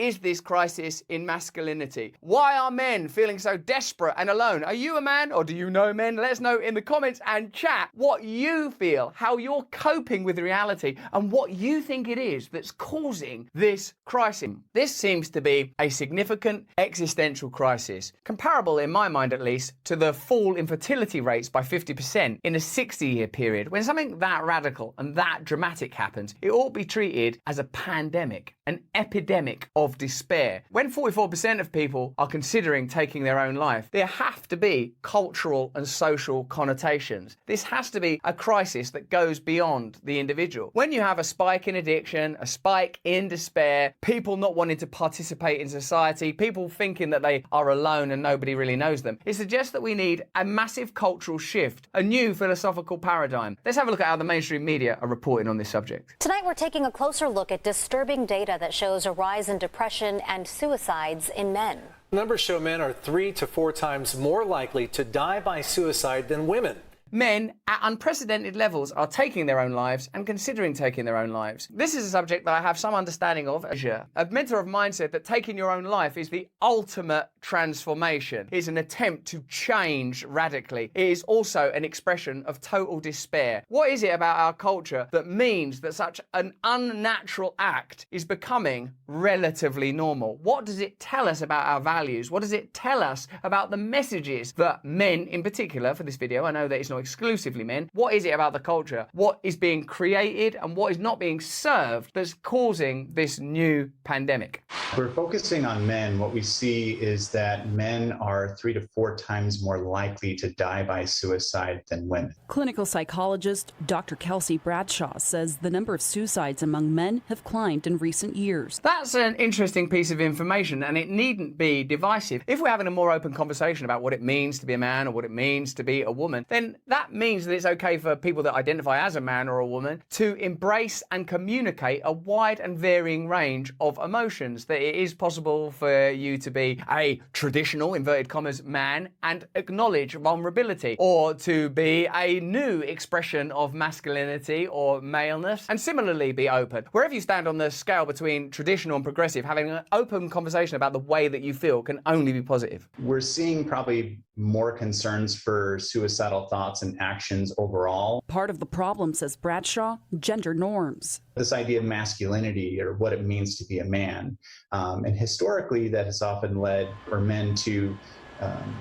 is this crisis in masculinity? Why are men feeling so desperate and alone? Are you a man or do you know men? Let us know in the comments and chat what you feel, how you're coping with reality, and what you think it is that's causing this crisis. This seems to be a significant existential crisis, comparable in my mind at least to the fall in fertility rates by 50% in a 60-year period. When something that radical and that dramatic happens, it ought to be treated as a pandemic, an epidemic of despair. When 44% of people are considering taking their own life, there have to be cultural and social connotations. This has to be a crisis that goes beyond the individual. When you have a spike in addiction, a spike in despair, people not wanting to participate in society, people thinking that they are alone and nobody really knows them, it suggests that we need a massive cultural shift, a new philosophical paradigm. Let's have a look at how the mainstream media are reporting on this subject. Tonight we're taking a closer look at disturbing data that shows a rise in depression and suicides in men. Numbers show men are 3 to 4 times more likely to die by suicide than women. Men at unprecedented levels are taking their own lives and considering taking their own lives. This is a subject that I have some understanding of. A mentor of mine said that taking your own life is the ultimate transformation. It is an attempt to change radically. It is also an expression of total despair. What is it about our culture that means that such an unnatural act is becoming relatively normal? What does it tell us about our values? What does it tell us about the messages that men in particular, for this video, I know that it's not exclusively men, what is it about the culture? What is being created and what is not being served that's causing this new pandemic? We're focusing on men. What we see is that men are 3 to 4 times more likely to die by suicide than women. Clinical psychologist Dr. Kelsey Bradshaw says the number of suicides among men have climbed in recent years. That's an interesting piece of information, and it needn't be divisive. If we're having a more open conversation about what it means to be a man or what it means to be a woman, then that means that it's okay for people that identify as a man or a woman to embrace and communicate a wide and varying range of emotions. That it is possible for you to be a traditional, inverted commas, man and acknowledge vulnerability, or to be a new expression of masculinity or maleness and similarly be open. Wherever you stand on the scale between traditional and progressive, having an open conversation about the way that you feel can only be positive. We're seeing probably more concerns for suicidal thoughts and actions overall. Part of the problem, says Bradshaw, gender norms. This idea of masculinity or what it means to be a man. And historically, that has often led for men to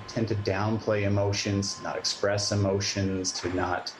tend to downplay emotions, not express emotions, to not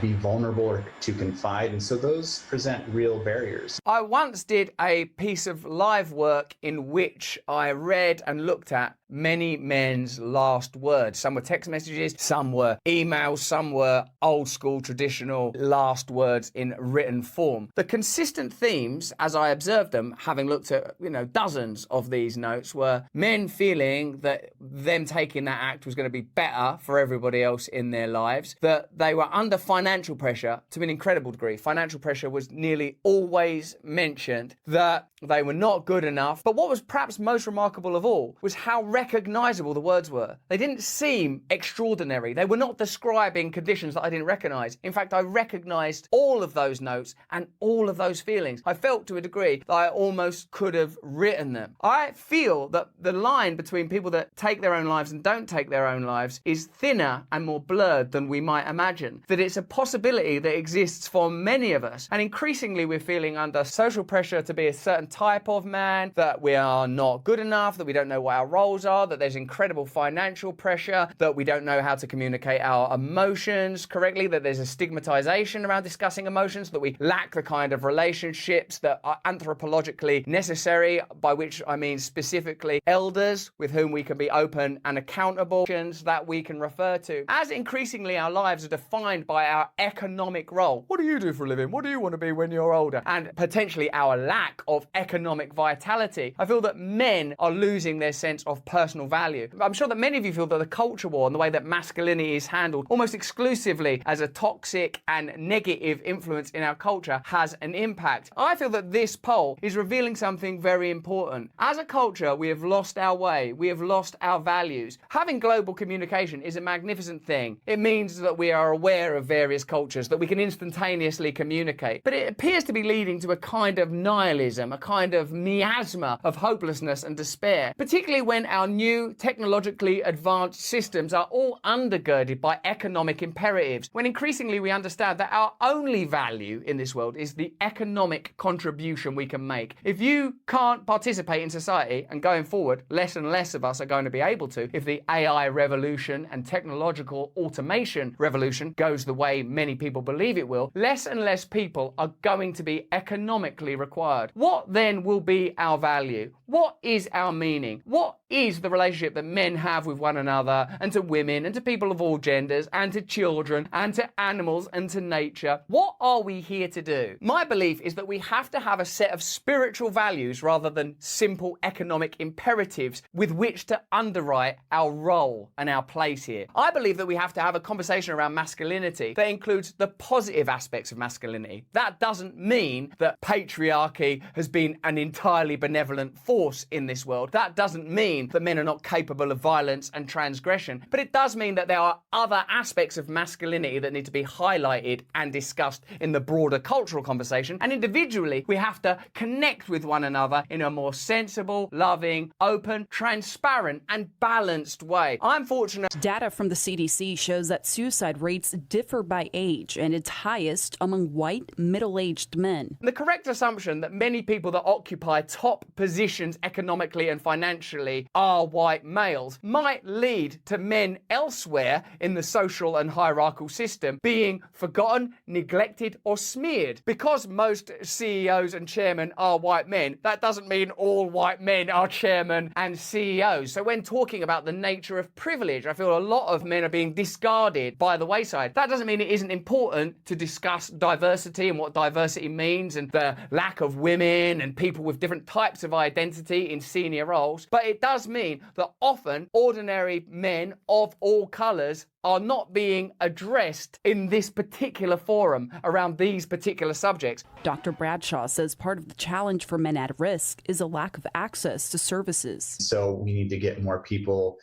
be vulnerable or to confide. And so those present real barriers. I once did a piece of live work in which I read and looked at many men's last words. Some were text messages, some were emails, some were old school traditional last words in written form. The consistent themes, as I observed them, having looked at, dozens of these notes, were men feeling that them taking that act was going to be better for everybody else in their lives, that they were under financial pressure to an incredible degree. Financial pressure was nearly always mentioned, that they were not good enough. But what was perhaps most remarkable of all was how recognizable the words were. They didn't seem extraordinary. They were not describing conditions that I didn't recognize. In fact, I recognized all of those notes and all of those feelings. I felt to a degree that I almost could have written them. I feel that the line between people that take their own lives and don't take their own lives is thinner and more blurred than we might imagine. That it's a possibility that exists for many of us. And increasingly we're feeling under social pressure to be a certain type of man, that we are not good enough, that we don't know what our roles are, that there's incredible financial pressure, that we don't know how to communicate our emotions correctly, that there's a stigmatization around discussing emotions, that we lack the kind of relationships that are anthropologically necessary, by which I mean specifically elders with whom we can be open and accountable, that we can refer to. As increasingly our lives are defined by our economic role. What do you do for a living? What do you want to be when you're older? And potentially our lack of economic vitality. I feel that men are losing their sense of personal value. I'm sure that many of you feel that the culture war and the way that masculinity is handled almost exclusively as a toxic and negative influence in our culture has an impact. I feel that this poll is revealing something very important. As a culture, we have lost our way. We have lost our values. Having global communication is a magnificent thing. It means that we are aware of various cultures, that we can instantaneously communicate. But it appears to be leading to a kind of nihilism, a kind of miasma of hopelessness and despair, particularly when our new technologically advanced systems are all undergirded by economic imperatives, when increasingly we understand that our only value in this world is the economic contribution we can make. If you can't participate in society, and going forward, less and less of us are going to be able to, if the AI revolution and technological automation revolution goes the way many people believe it will, less and less people are going to be economically required. What then will be our value? What is our meaning? What is the relationship that men have with one another and to women and to people of all genders and to children and to animals and to nature? What are we here to do? My belief is that we have to have a set of spiritual values rather than simple economic imperatives with which to underwrite our role and our place here. I believe that we have to have a conversation around masculinity that includes the positive aspects of masculinity. That doesn't mean that patriarchy has been an entirely benevolent force in this world. That doesn't mean that men are not capable of violence and transgression. But it does mean that there are other aspects of masculinity that need to be highlighted and discussed in the broader cultural conversation. And individually, we have to connect with one another in a more sensible, loving, open, transparent, and balanced way. I'm fortunate. Data from the CDC shows that suicide rates differ by age, and it's highest among white, middle-aged men. The correct assumption that many people that occupy top positions economically and financially are white males might lead to men elsewhere in the social and hierarchical system being forgotten, neglected, or smeared. Because most CEOs and chairmen are white men, that doesn't mean all white men are chairmen and CEOs. So when talking about the nature of privilege, I feel a lot of men are being discarded by the wayside. That doesn't mean it isn't important to discuss diversity and what diversity means and the lack of women and people with different types of identity in senior roles. But it does mean that often ordinary men of all colours are not being addressed in this particular forum around these particular subjects. Dr. Bradshaw says part of the challenge for men at risk is a lack of access to services. So we need to get more people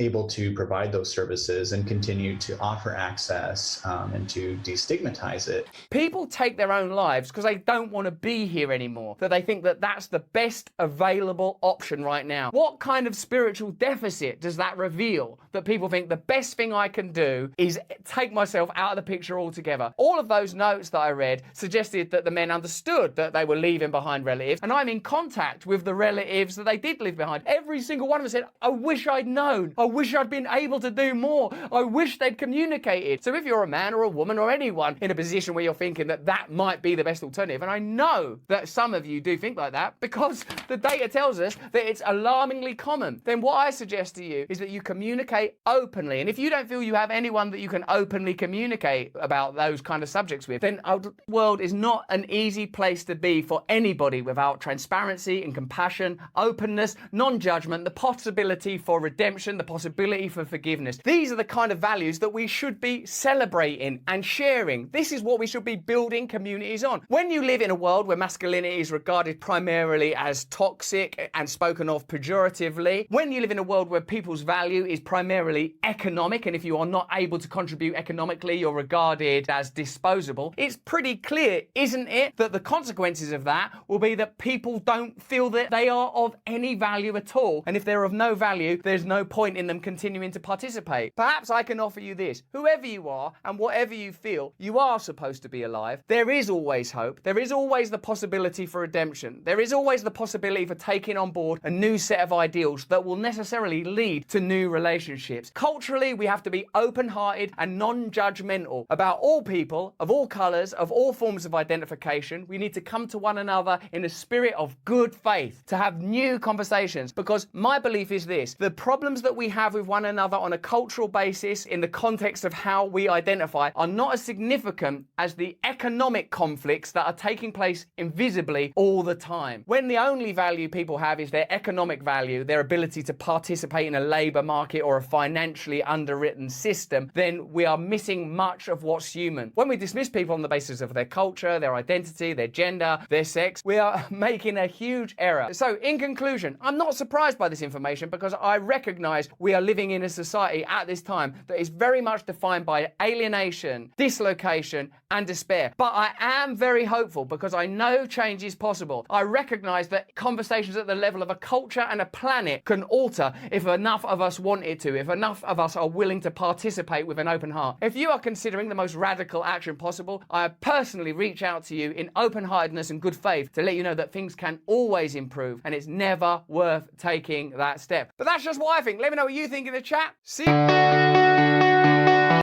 able to provide those services and continue to offer access and to destigmatize it. People take their own lives because they don't want to be here anymore, that they think that that's the best available option right now. What kind of spiritual deficit does that reveal? That people think the best thing I can do is take myself out of the picture altogether. All of those notes that I read suggested that the men understood that they were leaving behind relatives, and I'm in contact with the relatives that they did leave behind. Every single one of them said, I wish I'd known. I wish I'd been able to do more. I wish they'd communicated. So if you're a man or a woman or anyone in a position where you're thinking that that might be the best alternative, and I know that some of you do think like that because the data tells us that it's alarmingly common, then what I suggest to you is that you communicate openly. And if you don't feel you have anyone that you can openly communicate about those kind of subjects with, then our world is not an easy place to be for anybody without transparency and compassion, openness, non-judgment, the possibility for redemption, the possibility for forgiveness. These are the kind of values that we should be celebrating and sharing. This is what we should be building communities on. When you live in a world where masculinity is regarded primarily as toxic and spoken of pejoratively, when you live in a world where people's value is primarily economic, and if you are not able to contribute economically, you're regarded as disposable, it's pretty clear, isn't it, that the consequences of that will be that people don't feel that they are of any value at all. And if they're of no value, there's no point in them continuing to participate. Perhaps I can offer you this. Whoever you are and whatever you feel, you are supposed to be alive. There is always hope. There is always the possibility for redemption. There is always the possibility for taking on board a new set of ideals that will necessarily lead to new relationships. Culturally, we have to be open-hearted and non-judgmental about all people, of all colours, of all forms of identification. We need to come to one another in a spirit of good faith, to have new conversations, because my belief is this: the problems that we have with one another on a cultural basis in the context of how we identify are not as significant as the economic conflicts that are taking place invisibly all the time. When the only value people have is their economic value, their ability to participate in a labor market or a financially underwritten system, then we are missing much of what's human. When we dismiss people on the basis of their culture, their identity, their gender, their sex, we are making a huge error. So in conclusion, I'm not surprised by this information because I recognize we are living in a society at this time that is very much defined by alienation, dislocation, and despair. But I am very hopeful because I know change is possible. I recognize that conversations at the level of a culture and a planet can alter if enough of us want it to, if enough of us are willing to participate with an open heart. If you are considering the most radical action possible, I personally reach out to you in open-heartedness and good faith to let you know that things can always improve and it's never worth taking that step. But that's just what I think. Let me know what you think in the chat. See you.